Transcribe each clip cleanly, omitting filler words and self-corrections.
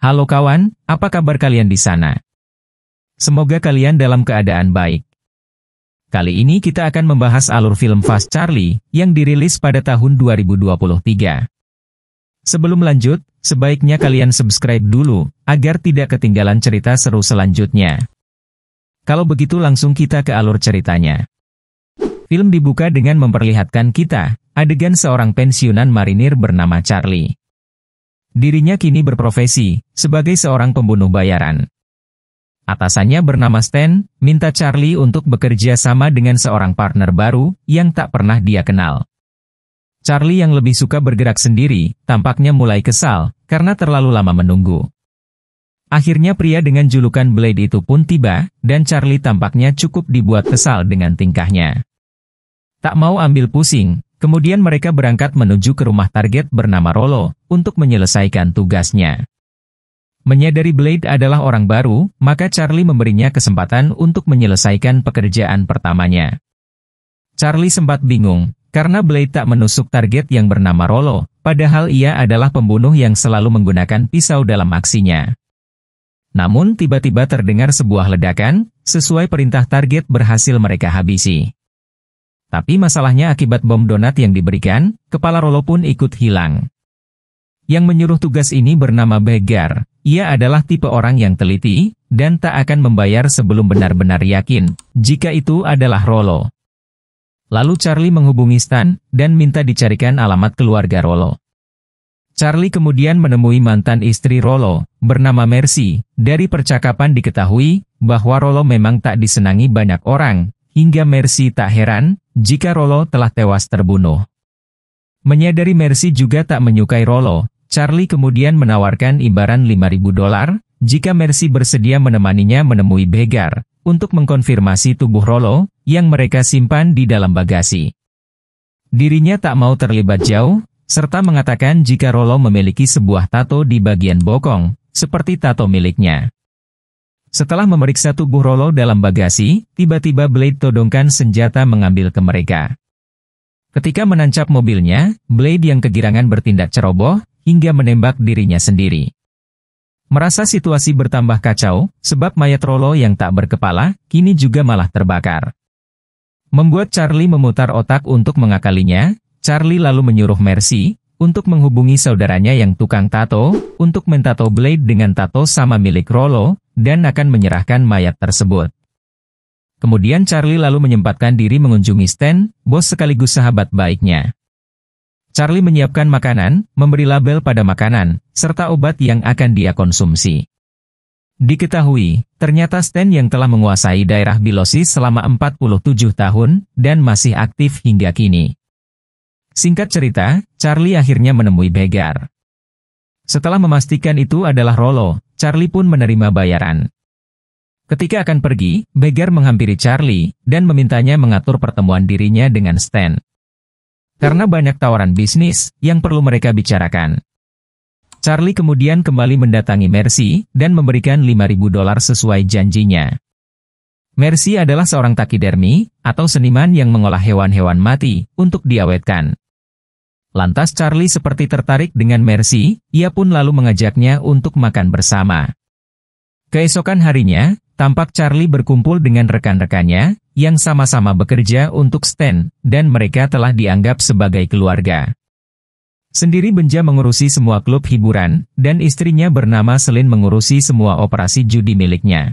Halo kawan, apa kabar kalian di sana? Semoga kalian dalam keadaan baik. Kali ini kita akan membahas alur film Fast Charlie yang dirilis pada tahun 2023. Sebelum lanjut, sebaiknya kalian subscribe dulu agar tidak ketinggalan cerita seru selanjutnya. Kalau begitu langsung kita ke alur ceritanya. Film dibuka dengan memperlihatkan kita adegan seorang pensiunan marinir bernama Charlie. Dirinya kini berprofesi sebagai seorang pembunuh bayaran. Atasannya bernama Stan, minta Charlie untuk bekerja sama dengan seorang partner baru yang tak pernah dia kenal. Charlie yang lebih suka bergerak sendiri, tampaknya mulai kesal karena terlalu lama menunggu. Akhirnya pria dengan julukan Blade itu pun tiba, dan Charlie tampaknya cukup dibuat kesal dengan tingkahnya. Tak mau ambil pusing, kemudian mereka berangkat menuju ke rumah target bernama Rollo untuk menyelesaikan tugasnya. Menyadari Blade adalah orang baru, maka Charlie memberinya kesempatan untuk menyelesaikan pekerjaan pertamanya. Charlie sempat bingung, karena Blade tak menusuk target yang bernama Rollo, padahal ia adalah pembunuh yang selalu menggunakan pisau dalam aksinya. Namun tiba-tiba terdengar sebuah ledakan, sesuai perintah target berhasil mereka habisi. Tapi masalahnya akibat bom donat yang diberikan, kepala Rollo pun ikut hilang. Yang menyuruh tugas ini bernama Beggar. Ia adalah tipe orang yang teliti, dan tak akan membayar sebelum benar-benar yakin jika itu adalah Rollo. Lalu Charlie menghubungi Stan, dan minta dicarikan alamat keluarga Rollo. Charlie kemudian menemui mantan istri Rollo, bernama Mercy. Dari percakapan diketahui bahwa Rollo memang tak disenangi banyak orang, hingga Mercy tak heran jika Rollo telah tewas terbunuh. Menyadari Mercy juga tak menyukai Rollo, Charlie kemudian menawarkan imbaran $5.000 jika Mercy bersedia menemaninya menemui Beggar untuk mengkonfirmasi tubuh Rollo yang mereka simpan di dalam bagasi. Dirinya tak mau terlibat jauh, serta mengatakan jika Rollo memiliki sebuah tato di bagian bokong, seperti tato miliknya. Setelah memeriksa tubuh Rollo dalam bagasi, tiba-tiba Blade todongkan senjata mengambil ke mereka. Ketika menancap mobilnya, Blade yang kegirangan bertindak ceroboh, hingga menembak dirinya sendiri. Merasa situasi bertambah kacau, sebab mayat Rollo yang tak berkepala, kini juga malah terbakar. Membuat Charlie memutar otak untuk mengakalinya, Charlie lalu menyuruh Mercy untuk menghubungi saudaranya yang tukang tato, untuk mentato Blade dengan tato sama milik Rollo, dan akan menyerahkan mayat tersebut. Kemudian Charlie lalu menyempatkan diri mengunjungi Stan, bos sekaligus sahabat baiknya. Charlie menyiapkan makanan, memberi label pada makanan, serta obat yang akan dia konsumsi. Diketahui, ternyata Stan yang telah menguasai daerah Bilosis selama 47 tahun, dan masih aktif hingga kini. Singkat cerita, Charlie akhirnya menemui Beggar. Setelah memastikan itu adalah Rollo, Charlie pun menerima bayaran. Ketika akan pergi, Beggar menghampiri Charlie, dan memintanya mengatur pertemuan dirinya dengan Stan. Karena banyak tawaran bisnis yang perlu mereka bicarakan. Charlie kemudian kembali mendatangi Mercy, dan memberikan $5.000 sesuai janjinya. Mercy adalah seorang takidermi, atau seniman yang mengolah hewan-hewan mati, untuk diawetkan. Lantas Charlie seperti tertarik dengan Mercy, ia pun lalu mengajaknya untuk makan bersama. Keesokan harinya, tampak Charlie berkumpul dengan rekan-rekannya, yang sama-sama bekerja untuk Stan, dan mereka telah dianggap sebagai keluarga. Sendiri Benja mengurusi semua klub hiburan, dan istrinya bernama Selin mengurusi semua operasi judi miliknya.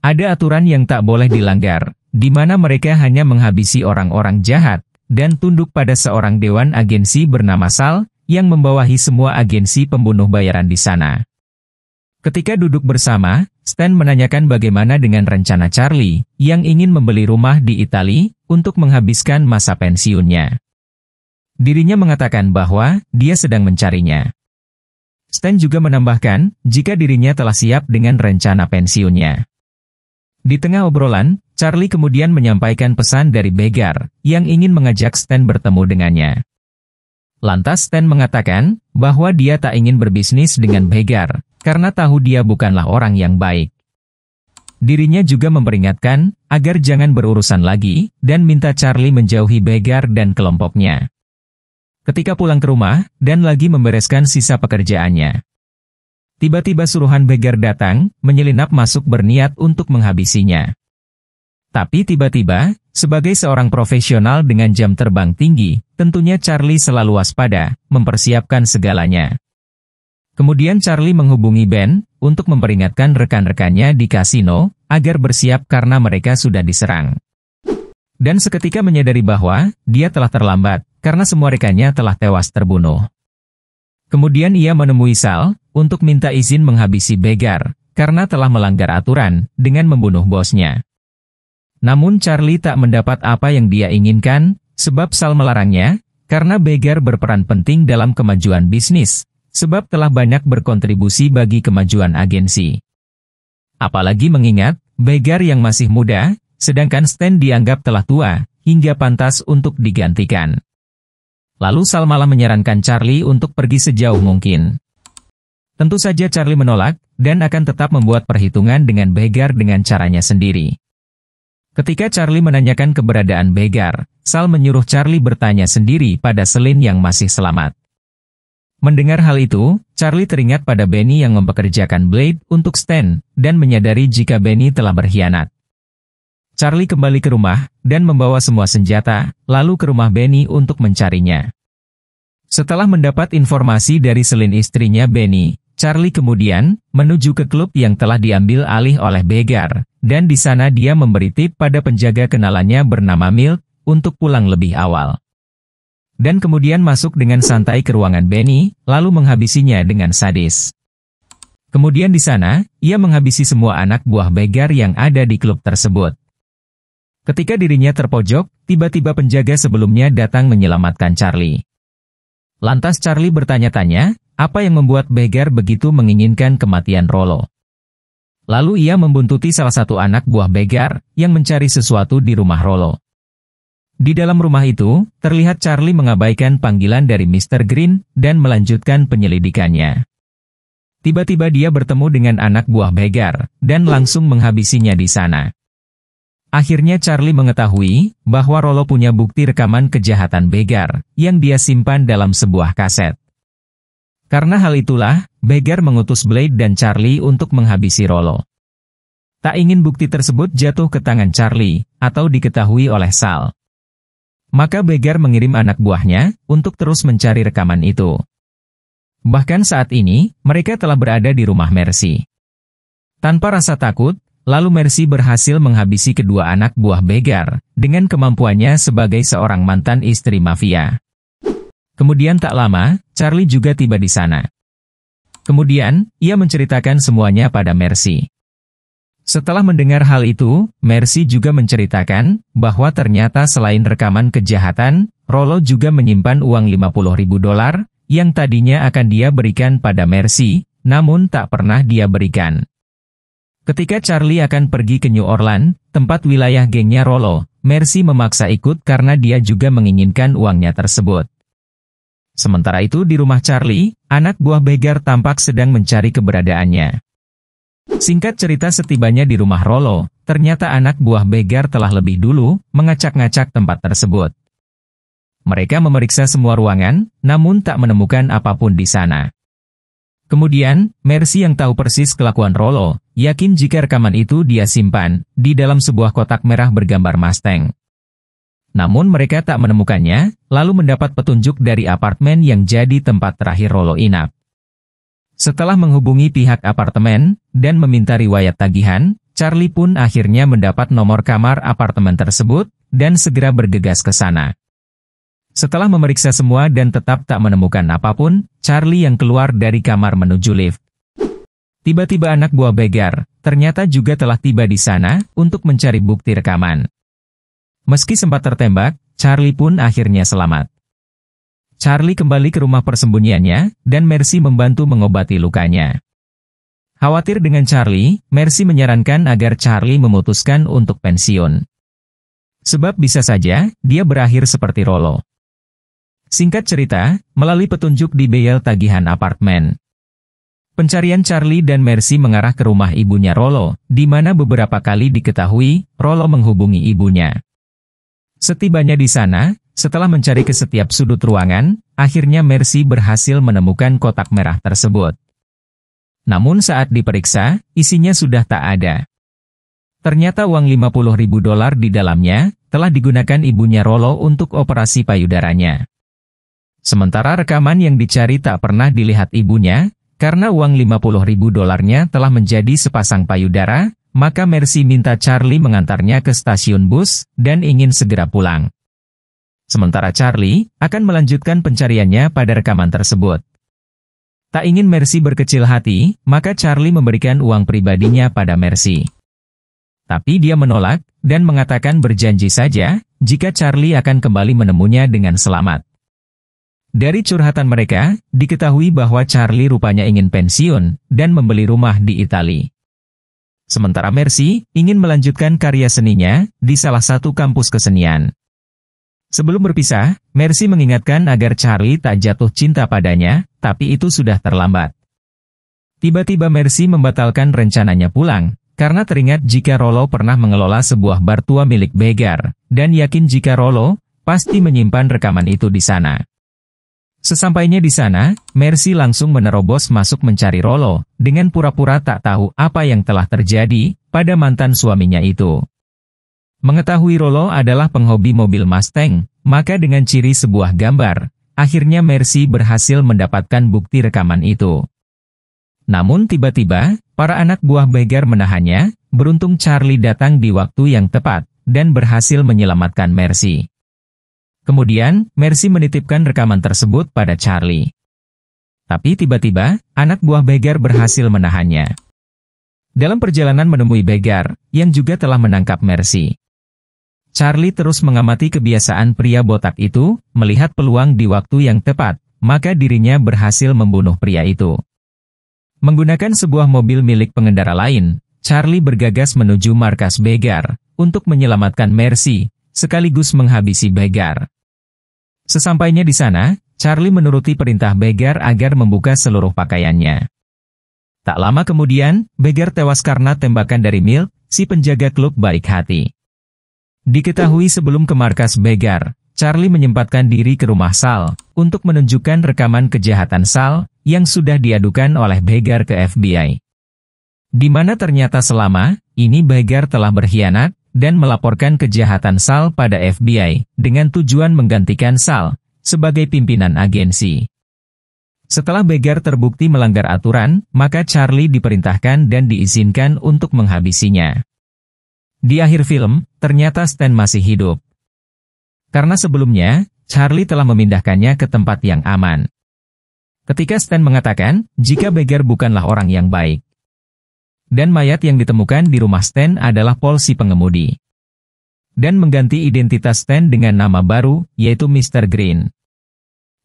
Ada aturan yang tak boleh dilanggar, di mana mereka hanya menghabisi orang-orang jahat, dan tunduk pada seorang dewan agensi bernama Sal, yang membawahi semua agensi pembunuh bayaran di sana. Ketika duduk bersama, Stan menanyakan bagaimana dengan rencana Charlie, yang ingin membeli rumah di Italia, untuk menghabiskan masa pensiunnya. Dirinya mengatakan bahwa, dia sedang mencarinya. Stan juga menambahkan, jika dirinya telah siap dengan rencana pensiunnya. Di tengah obrolan, Charlie kemudian menyampaikan pesan dari Beggar, yang ingin mengajak Stan bertemu dengannya. Lantas Stan mengatakan, bahwa dia tak ingin berbisnis dengan Beggar, karena tahu dia bukanlah orang yang baik. Dirinya juga memperingatkan, agar jangan berurusan lagi, dan minta Charlie menjauhi Beggar dan kelompoknya. Ketika pulang ke rumah, dan lagi membereskan sisa pekerjaannya. Tiba-tiba suruhan begar datang, menyelinap masuk berniat untuk menghabisinya. Tapi tiba-tiba, sebagai seorang profesional dengan jam terbang tinggi, tentunya Charlie selalu waspada, mempersiapkan segalanya. Kemudian Charlie menghubungi Ben, untuk memperingatkan rekan-rekannya di kasino, agar bersiap karena mereka sudah diserang. Dan seketika menyadari bahwa, dia telah terlambat, karena semua rekannya telah tewas terbunuh. Kemudian ia menemui Sal, untuk minta izin menghabisi begar, karena telah melanggar aturan, dengan membunuh bosnya. Namun Charlie tak mendapat apa yang dia inginkan, sebab Sal melarangnya, karena begar berperan penting dalam kemajuan bisnis, sebab telah banyak berkontribusi bagi kemajuan agensi. Apalagi mengingat, begar yang masih muda, sedangkan Stan dianggap telah tua, hingga pantas untuk digantikan. Lalu Sal malah menyarankan Charlie untuk pergi sejauh mungkin. Tentu saja Charlie menolak, dan akan tetap membuat perhitungan dengan begar dengan caranya sendiri. Ketika Charlie menanyakan keberadaan begar, Sal menyuruh Charlie bertanya sendiri pada Selin yang masih selamat. Mendengar hal itu, Charlie teringat pada Benny yang mempekerjakan Blade untuk Stan, dan menyadari jika Benny telah berkhianat. Charlie kembali ke rumah, dan membawa semua senjata, lalu ke rumah Benny untuk mencarinya. Setelah mendapat informasi dari Selin istrinya Benny, Charlie kemudian menuju ke klub yang telah diambil alih oleh begar, dan di sana dia memberi tip pada penjaga kenalannya bernama Milk, untuk pulang lebih awal. Dan kemudian masuk dengan santai ke ruangan Benny, lalu menghabisinya dengan sadis. Kemudian di sana, ia menghabisi semua anak buah begar yang ada di klub tersebut. Ketika dirinya terpojok, tiba-tiba penjaga sebelumnya datang menyelamatkan Charlie. Lantas Charlie bertanya-tanya, apa yang membuat begar begitu menginginkan kematian Rollo. Lalu ia membuntuti salah satu anak buah begar, yang mencari sesuatu di rumah Rollo. Di dalam rumah itu, terlihat Charlie mengabaikan panggilan dari Mr. Green, dan melanjutkan penyelidikannya. Tiba-tiba dia bertemu dengan anak buah begar, dan langsung menghabisinya di sana. Akhirnya Charlie mengetahui, bahwa Rollo punya bukti rekaman kejahatan begar, yang dia simpan dalam sebuah kaset. Karena hal itulah, begar mengutus Blade dan Charlie untuk menghabisi Rollo. Tak ingin bukti tersebut jatuh ke tangan Charlie, atau diketahui oleh Sal. Maka begar mengirim anak buahnya, untuk terus mencari rekaman itu. Bahkan saat ini, mereka telah berada di rumah Mercy. Tanpa rasa takut, lalu Mercy berhasil menghabisi kedua anak buah begar, dengan kemampuannya sebagai seorang mantan istri mafia. Kemudian tak lama, Charlie juga tiba di sana. Kemudian, ia menceritakan semuanya pada Mercy. Setelah mendengar hal itu, Mercy juga menceritakan, bahwa ternyata selain rekaman kejahatan, Rollo juga menyimpan uang $50.000, yang tadinya akan dia berikan pada Mercy, namun tak pernah dia berikan. Ketika Charlie akan pergi ke New Orleans, tempat wilayah gengnya Rollo, Mercy memaksa ikut karena dia juga menginginkan uangnya tersebut. Sementara itu di rumah Charlie, anak buah begar tampak sedang mencari keberadaannya. Singkat cerita setibanya di rumah Rollo, ternyata anak buah begar telah lebih dulu mengacak-ngacak tempat tersebut. Mereka memeriksa semua ruangan, namun tak menemukan apapun di sana. Kemudian, Mercy yang tahu persis kelakuan Rollo, yakin jika rekaman itu dia simpan di dalam sebuah kotak merah bergambar Mustang. Namun mereka tak menemukannya, lalu mendapat petunjuk dari apartemen yang jadi tempat terakhir Rollo inap. Setelah menghubungi pihak apartemen, dan meminta riwayat tagihan, Charlie pun akhirnya mendapat nomor kamar apartemen tersebut, dan segera bergegas ke sana. Setelah memeriksa semua dan tetap tak menemukan apapun, Charlie yang keluar dari kamar menuju lift. Tiba-tiba anak buah begar, ternyata juga telah tiba di sana, untuk mencari bukti rekaman. Meski sempat tertembak, Charlie pun akhirnya selamat. Charlie kembali ke rumah persembunyiannya, dan Mercy membantu mengobati lukanya. Khawatir dengan Charlie, Mercy menyarankan agar Charlie memutuskan untuk pensiun. Sebab bisa saja, dia berakhir seperti Rollo. Singkat cerita, melalui petunjuk di beyel tagihan apartemen, pencarian Charlie dan Mercy mengarah ke rumah ibunya Rollo, di mana beberapa kali diketahui, Rollo menghubungi ibunya. Setibanya di sana, setelah mencari ke setiap sudut ruangan, akhirnya Mercy berhasil menemukan kotak merah tersebut. Namun saat diperiksa, isinya sudah tak ada. Ternyata uang $50.000 di dalamnya telah digunakan ibunya Rollo untuk operasi payudaranya. Sementara rekaman yang dicari tak pernah dilihat ibunya, karena uang $50.000-nya telah menjadi sepasang payudara, maka Mercy minta Charlie mengantarnya ke stasiun bus dan ingin segera pulang. Sementara Charlie akan melanjutkan pencariannya pada rekaman tersebut. Tak ingin Mercy berkecil hati, maka Charlie memberikan uang pribadinya pada Mercy. Tapi dia menolak dan mengatakan berjanji saja jika Charlie akan kembali menemunya dengan selamat. Dari curhatan mereka, diketahui bahwa Charlie rupanya ingin pensiun dan membeli rumah di Italia. Sementara Mercy ingin melanjutkan karya seninya di salah satu kampus kesenian. Sebelum berpisah, Mercy mengingatkan agar Charlie tak jatuh cinta padanya, tapi itu sudah terlambat. Tiba-tiba Mercy membatalkan rencananya pulang, karena teringat jika Rollo pernah mengelola sebuah bar tua milik Begar, dan yakin jika Rollo pasti menyimpan rekaman itu di sana. Sesampainya di sana, Mercy langsung menerobos masuk mencari Rollo, dengan pura-pura tak tahu apa yang telah terjadi pada mantan suaminya itu. Mengetahui Rollo adalah penghobi mobil Mustang, maka dengan ciri sebuah gambar, akhirnya Mercy berhasil mendapatkan bukti rekaman itu. Namun tiba-tiba, para anak buah Begar menahannya, beruntung Charlie datang di waktu yang tepat, dan berhasil menyelamatkan Mercy. Kemudian, Mercy menitipkan rekaman tersebut pada Charlie. Tapi tiba-tiba, anak buah Begar berhasil menahannya. Dalam perjalanan menemui Begar, yang juga telah menangkap Mercy, Charlie terus mengamati kebiasaan pria botak itu, melihat peluang di waktu yang tepat, maka dirinya berhasil membunuh pria itu. Menggunakan sebuah mobil milik pengendara lain, Charlie bergegas menuju markas Begar, untuk menyelamatkan Mercy, sekaligus menghabisi Begar. Sesampainya di sana, Charlie menuruti perintah Begar agar membuka seluruh pakaiannya. Tak lama kemudian, Begar tewas karena tembakan dari Milk, si penjaga klub baik hati. Diketahui sebelum ke markas Begar, Charlie menyempatkan diri ke rumah Sal, untuk menunjukkan rekaman kejahatan Sal, yang sudah diadukan oleh Begar ke FBI. Di mana ternyata selama ini Begar telah berkhianat, dan melaporkan kejahatan Sal pada FBI, dengan tujuan menggantikan Sal, sebagai pimpinan agensi. Setelah Begar terbukti melanggar aturan, maka Charlie diperintahkan dan diizinkan untuk menghabisinya. Di akhir film, ternyata Stan masih hidup. Karena sebelumnya, Charlie telah memindahkannya ke tempat yang aman. Ketika Stan mengatakan, jika Begar bukanlah orang yang baik. Dan mayat yang ditemukan di rumah Stan adalah Paul si pengemudi. Dan mengganti identitas Stan dengan nama baru, yaitu Mr. Green.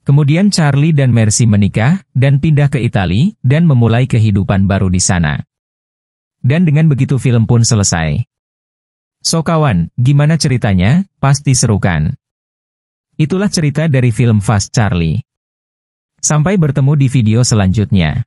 Kemudian Charlie dan Mercy menikah, dan pindah ke Italia, dan memulai kehidupan baru di sana. Dan dengan begitu film pun selesai. So kawan, gimana ceritanya? Pasti seru kan? Itulah cerita dari film Fast Charlie. Sampai bertemu di video selanjutnya.